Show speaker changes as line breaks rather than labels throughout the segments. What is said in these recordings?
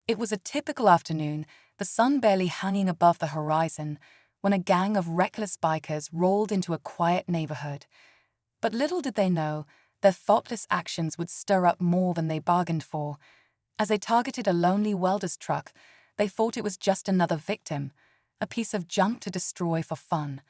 It was a typical afternoon, the sun barely hanging above the horizon, when a gang of reckless bikers rolled into a quiet neighborhood. But little did they know, their thoughtless actions would stir up more than they bargained for. As they targeted a lonely welder's truck, they thought it was just another victim, a piece of junk to destroy for fun.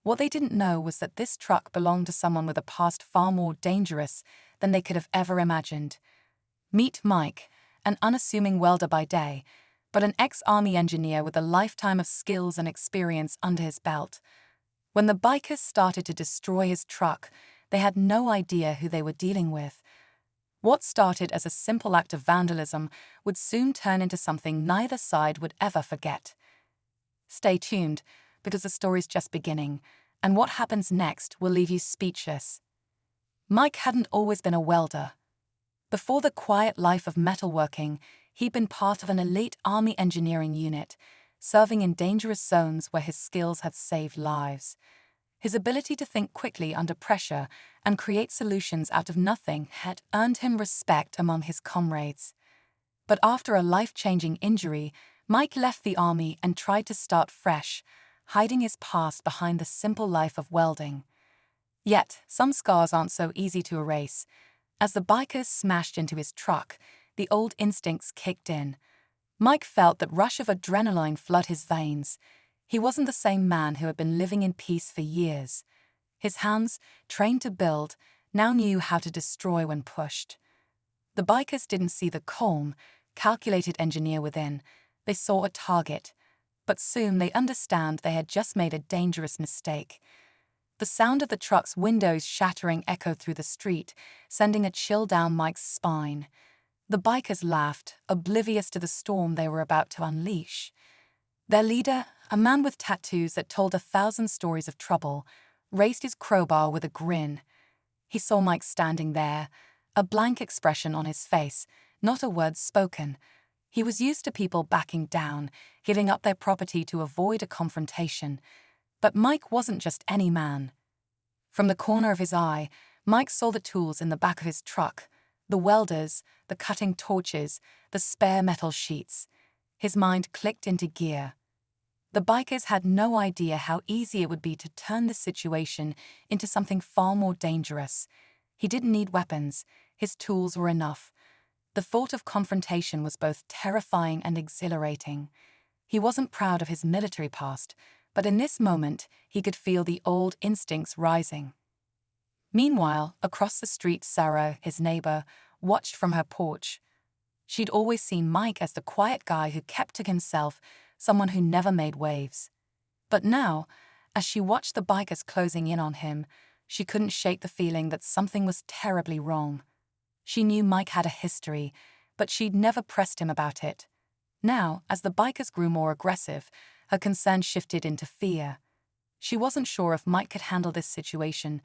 What they didn't know was that this truck belonged to someone with a past far more dangerous than they could have ever imagined. Meet Mike, an unassuming welder by day, but an ex-army engineer with a lifetime of skills and experience under his belt. When the bikers started to destroy his truck, they had no idea who they were dealing with. What started as a simple act of vandalism would soon turn into something neither side would ever forget. Stay tuned, because the story's just beginning, and what happens next will leave you speechless. Mike hadn't always been a welder. Before the quiet life of metalworking, he'd been part of an elite army engineering unit, serving in dangerous zones where his skills had saved lives. His ability to think quickly under pressure and create solutions out of nothing had earned him respect among his comrades. But after a life-changing injury, Mike left the army and tried to start fresh, hiding his past behind the simple life of welding. Yet, some scars aren't so easy to erase. As the bikers smashed into his truck, the old instincts kicked in. Mike felt that rush of adrenaline flood his veins. He wasn't the same man who had been living in peace for years. His hands, trained to build, now knew how to destroy when pushed. The bikers didn't see the calm, calculated engineer within. They saw a target. But soon they understand they had just made a dangerous mistake. The sound of the truck's windows shattering echoed through the street, sending a chill down Mike's spine. The bikers laughed, oblivious to the storm they were about to unleash. Their leader, a man with tattoos that told 1,000 stories of trouble, raised his crowbar with a grin. He saw Mike standing there, a blank expression on his face, not a word spoken. He was used to people backing down, giving up their property to avoid a confrontation. But Mike wasn't just any man. From the corner of his eye, Mike saw the tools in the back of his truck, the welders, the cutting torches, the spare metal sheets. His mind clicked into gear. The bikers had no idea how easy it would be to turn this situation into something far more dangerous. He didn't need weapons. His tools were enough. The thought of confrontation was both terrifying and exhilarating. He wasn't proud of his military past, but in this moment, he could feel the old instincts rising. Meanwhile, across the street, Sarah, his neighbor, watched from her porch. She'd always seen Mike as the quiet guy who kept to himself, someone who never made waves. But now, as she watched the bikers closing in on him, she couldn't shake the feeling that something was terribly wrong. She knew Mike had a history, but she'd never pressed him about it. Now, as the bikers grew more aggressive, her concern shifted into fear. She wasn't sure if Mike could handle this situation,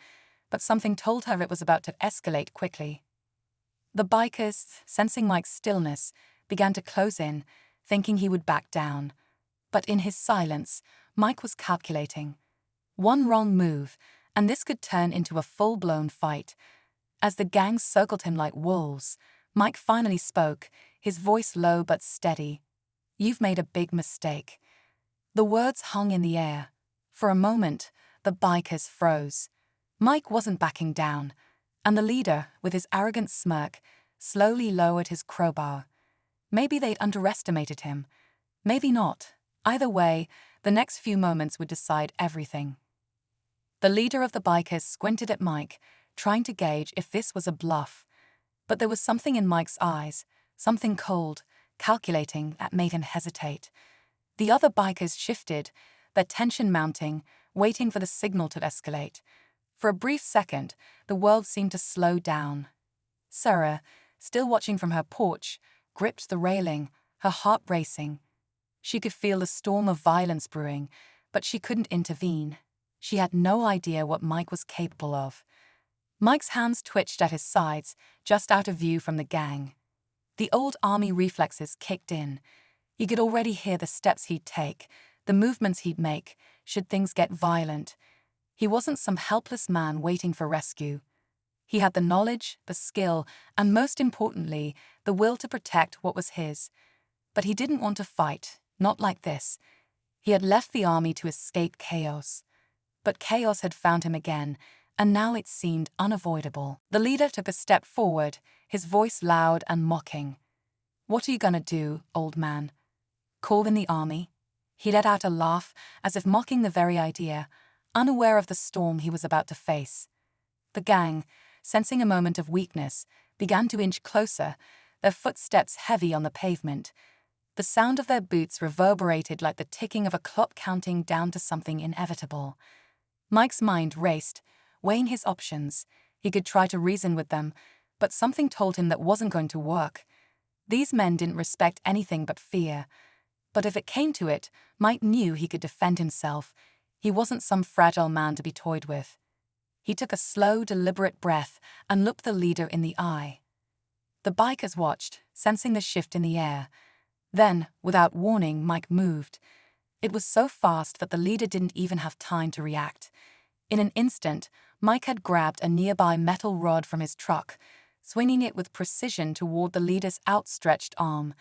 but something told her it was about to escalate quickly. The bikers, sensing Mike's stillness, began to close in, thinking he would back down. But in his silence, Mike was calculating. One wrong move, and this could turn into a full-blown fight. As the gang circled him like wolves, Mike finally spoke, his voice low but steady. "You've made a big mistake." The words hung in the air. For a moment, the bikers froze. Mike wasn't backing down, and the leader, with his arrogant smirk, slowly lowered his crowbar. Maybe they'd underestimated him. Maybe not. Either way, the next few moments would decide everything. The leader of the bikers squinted at Mike, trying to gauge if this was a bluff. But there was something in Mike's eyes, something cold, calculating, that made him hesitate. The other bikers shifted, their tension mounting, waiting for the signal to escalate. For a brief second, the world seemed to slow down. Sarah, still watching from her porch, gripped the railing, her heart racing. She could feel the storm of violence brewing, but she couldn't intervene. She had no idea what Mike was capable of. Mike's hands twitched at his sides, just out of view from the gang. The old army reflexes kicked in. He could already hear the steps he'd take, the movements he'd make, should things get violent. He wasn't some helpless man waiting for rescue. He had the knowledge, the skill, and most importantly, the will to protect what was his. But he didn't want to fight, not like this. He had left the army to escape chaos. But chaos had found him again, and now it seemed unavoidable. The leader took a step forward, his voice loud and mocking. "What are you gonna do, old man? Call in the army?" He let out a laugh, as if mocking the very idea, unaware of the storm he was about to face. The gang, sensing a moment of weakness, began to inch closer, their footsteps heavy on the pavement. The sound of their boots reverberated like the ticking of a clock counting down to something inevitable. Mike's mind raced, weighing his options. He could try to reason with them, but something told him that wasn't going to work. These men didn't respect anything but fear. But if it came to it, Mike knew he could defend himself. He wasn't some fragile man to be toyed with. He took a slow, deliberate breath and looked the leader in the eye. The bikers watched, sensing the shift in the air. Then, without warning, Mike moved. It was so fast that the leader didn't even have time to react. In an instant, Mike had grabbed a nearby metal rod from his truck, swinging it with precision toward the leader's outstretched arm.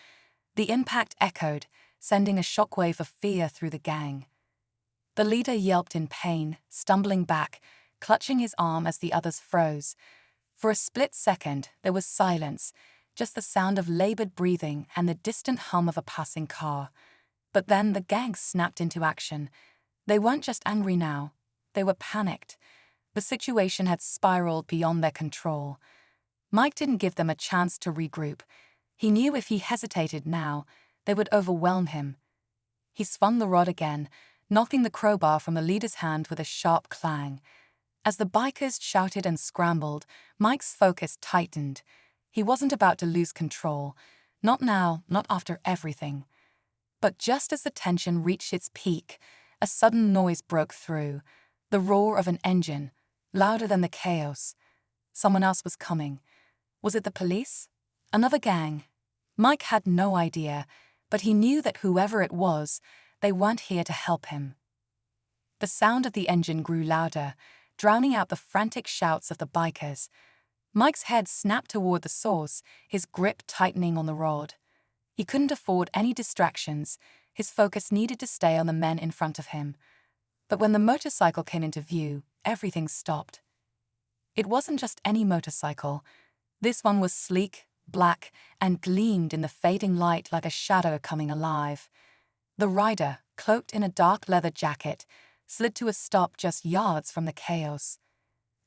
The impact echoed, sending a shockwave of fear through the gang. The leader yelped in pain, stumbling back, clutching his arm as the others froze. For a split second, there was silence, just the sound of labored breathing and the distant hum of a passing car. But then the gang snapped into action. They weren't just angry now, they were panicked. The situation had spiraled beyond their control. Mike didn't give them a chance to regroup. He knew if he hesitated now, they would overwhelm him. He swung the rod again, knocking the crowbar from the leader's hand with a sharp clang. As the bikers shouted and scrambled, Mike's focus tightened. He wasn't about to lose control. Not now, not after everything. But just as the tension reached its peak, a sudden noise broke through. The roar of an engine, louder than the chaos. Someone else was coming. Was it the police? Another gang? Mike had no idea, but he knew that whoever it was, they weren't here to help him. The sound of the engine grew louder, drowning out the frantic shouts of the bikers. Mike's head snapped toward the source, his grip tightening on the rod. He couldn't afford any distractions. His focus needed to stay on the men in front of him. But when the motorcycle came into view, everything stopped. It wasn't just any motorcycle. This one was sleek, black, and gleamed in the fading light like a shadow coming alive. The rider, cloaked in a dark leather jacket, slid to a stop just yards from the chaos.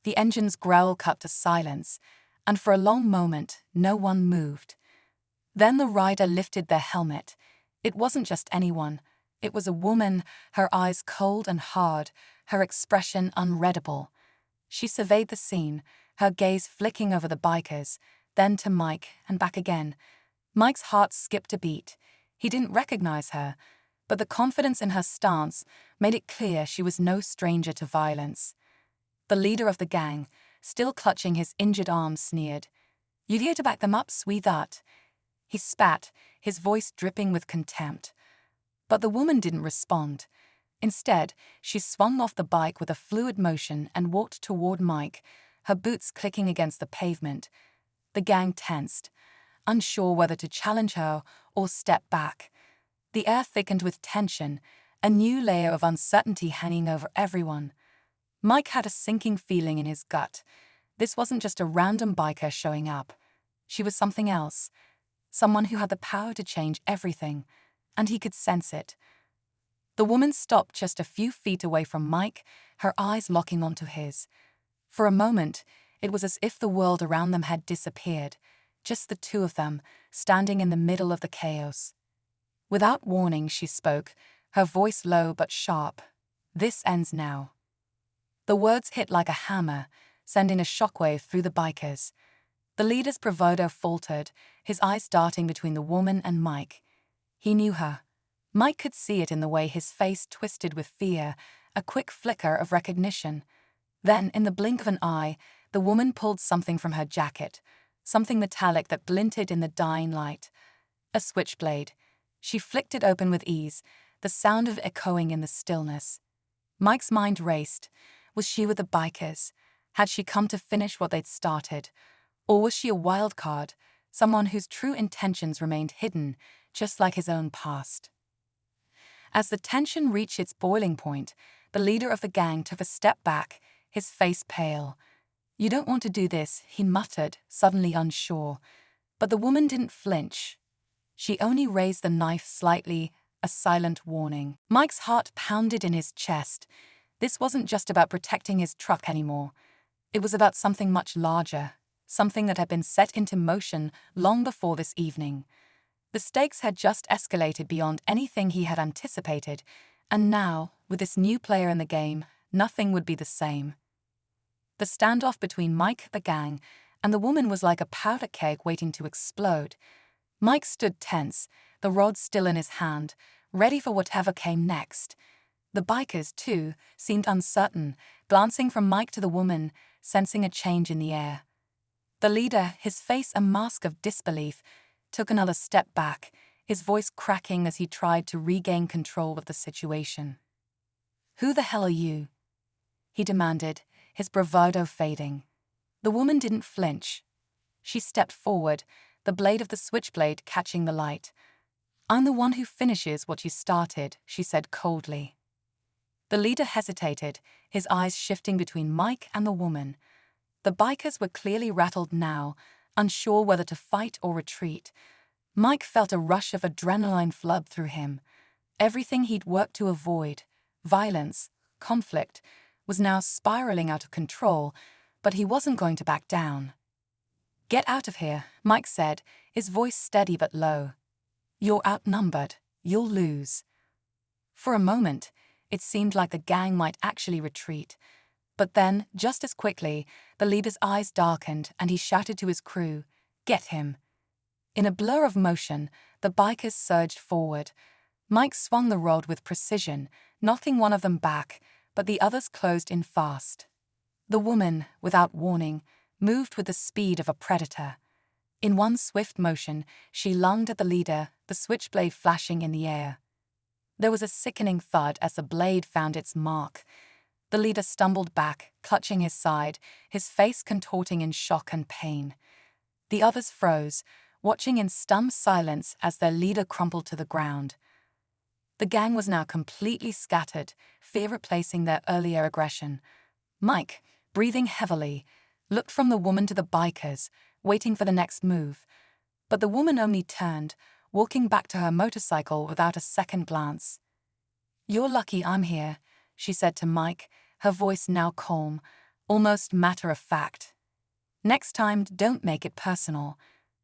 The engine's growl cut to silence, and for a long moment, no one moved. Then the rider lifted their helmet. It wasn't just anyone. It was a woman, her eyes cold and hard, her expression unreadable. She surveyed the scene, her gaze flicking over the bikers, then to Mike and back again. Mike's heart skipped a beat. He didn't recognize her, but the confidence in her stance made it clear she was no stranger to violence. The leader of the gang, still clutching his injured arm, sneered. "You here to back them up, sweetheart?" He spat, his voice dripping with contempt. But the woman didn't respond. Instead, she swung off the bike with a fluid motion and walked toward Mike, her boots clicking against the pavement. The gang tensed, unsure whether to challenge her or step back. The air thickened with tension, a new layer of uncertainty hanging over everyone. Mike had a sinking feeling in his gut. This wasn't just a random biker showing up. She was something else, someone who had the power to change everything, and he could sense it. The woman stopped just a few feet away from Mike, her eyes locking onto his. For a moment, it was as if the world around them had disappeared, just the two of them, standing in the middle of the chaos. Without warning, she spoke, her voice low but sharp. "This ends now." The words hit like a hammer, sending a shockwave through the bikers. The leader's bravado faltered, his eyes darting between the woman and Mike. He knew her. Mike could see it in the way his face twisted with fear, a quick flicker of recognition. Then, in the blink of an eye, the woman pulled something from her jacket, something metallic that glinted in the dying light. A switchblade. She flicked it open with ease, the sound of it echoing in the stillness. Mike's mind raced. Was she with the bikers? Had she come to finish what they'd started? Or was she a wild card, someone whose true intentions remained hidden, just like his own past. As the tension reached its boiling point, the leader of the gang took a step back, his face pale. "You don't want to do this," he muttered, suddenly unsure. But the woman didn't flinch. She only raised the knife slightly, a silent warning. Mike's heart pounded in his chest. This wasn't just about protecting his truck anymore. It was about something much larger, something that had been set into motion long before this evening. The stakes had just escalated beyond anything he had anticipated, and now, with this new player in the game, nothing would be the same. The standoff between Mike, the gang, and the woman was like a powder keg waiting to explode. Mike stood tense, the rod still in his hand, ready for whatever came next. The bikers, too, seemed uncertain, glancing from Mike to the woman, sensing a change in the air. The leader, his face a mask of disbelief, took another step back, his voice cracking as he tried to regain control of the situation. "Who the hell are you?" he demanded, his bravado fading. The woman didn't flinch. She stepped forward, the blade of the switchblade catching the light. "I'm the one who finishes what you started," she said coldly. The leader hesitated, his eyes shifting between Mike and the woman. The bikers were clearly rattled now, unsure whether to fight or retreat. Mike felt a rush of adrenaline flood through him. Everything he'd worked to avoid, violence, conflict, was now spiraling out of control, but he wasn't going to back down. "Get out of here," Mike said, his voice steady but low. "You're outnumbered. You'll lose." For a moment, it seemed like the gang might actually retreat. But then, just as quickly, the leader's eyes darkened and he shouted to his crew, "Get him." In a blur of motion, the bikers surged forward. Mike swung the rod with precision, knocking one of them back, but the others closed in fast. The woman, without warning, moved with the speed of a predator. In one swift motion, she lunged at the leader, the switchblade flashing in the air. There was a sickening thud as the blade found its mark. The leader stumbled back, clutching his side, his face contorting in shock and pain. The others froze, watching in stunned silence as their leader crumpled to the ground. The gang was now completely scattered, fear replacing their earlier aggression. Mike, breathing heavily, looked from the woman to the bikers, waiting for the next move. But the woman only turned, walking back to her motorcycle without a second glance. "You're lucky I'm here," she said to Mike, her voice now calm, almost matter-of-fact. "Next time, don't make it personal."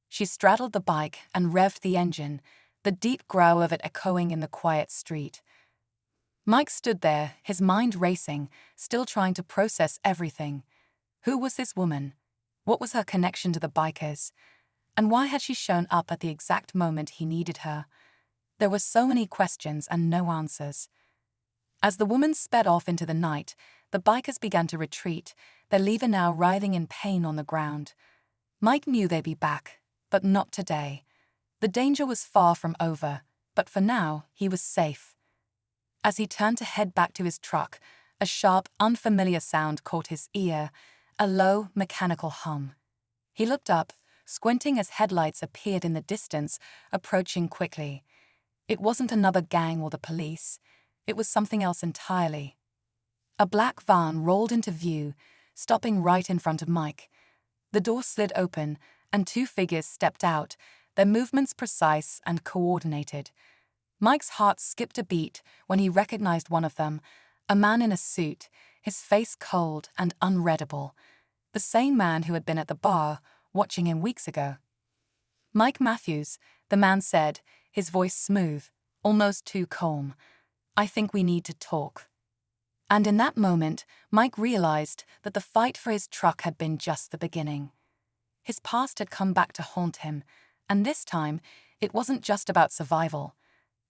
She straddled the bike and revved the engine, the deep growl of it echoing in the quiet street. Mike stood there, his mind racing, still trying to process everything. Who was this woman? What was her connection to the bikers? And why had she shown up at the exact moment he needed her? There were so many questions and no answers. As the woman sped off into the night, the bikers began to retreat, their leader now writhing in pain on the ground. Mike knew they'd be back, but not today. The danger was far from over, but for now, he was safe. As he turned to head back to his truck, a sharp, unfamiliar sound caught his ear, a low, mechanical hum. He looked up, squinting as headlights appeared in the distance, approaching quickly. It wasn't another gang or the police. It was something else entirely. A black van rolled into view, stopping right in front of Mike. The door slid open, and two figures stepped out, their movements precise and coordinated. Mike's heart skipped a beat when he recognized one of them, a man in a suit, his face cold and unreadable. The same man who had been at the bar, watching him weeks ago. "Mike Matthews," the man said, his voice smooth, almost too calm. "I think we need to talk." And in that moment, Mike realized that the fight for his truck had been just the beginning. His past had come back to haunt him, and this time, it wasn't just about survival.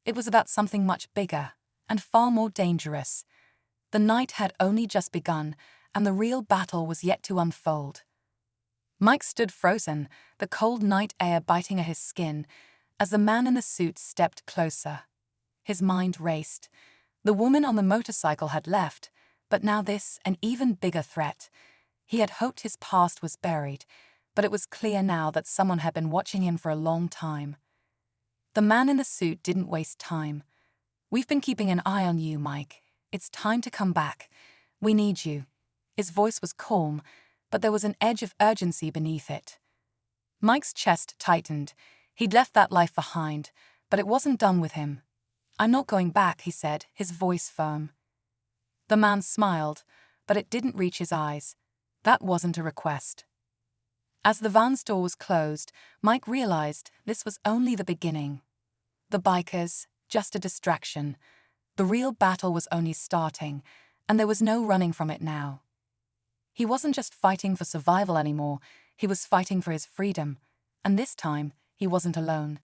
It was about something much bigger and far more dangerous. The night had only just begun, and the real battle was yet to unfold. Mike stood frozen, the cold night air biting at his skin, as the man in the suit stepped closer. His mind raced. The woman on the motorcycle had left, but now this, an even bigger threat. He had hoped his past was buried, but it was clear now that someone had been watching him for a long time. The man in the suit didn't waste time. "We've been keeping an eye on you, Mike. It's time to come back. We need you." His voice was calm, but there was an edge of urgency beneath it. Mike's chest tightened. He'd left that life behind, but it wasn't done with him. "I'm not going back," he said, his voice firm. The man smiled, but it didn't reach his eyes. That wasn't a request. As the van's door was closed, Mike realized this was only the beginning. The bikers, just a distraction. The real battle was only starting, and there was no running from it now. He wasn't just fighting for survival anymore, he was fighting for his freedom, and this time he wasn't alone.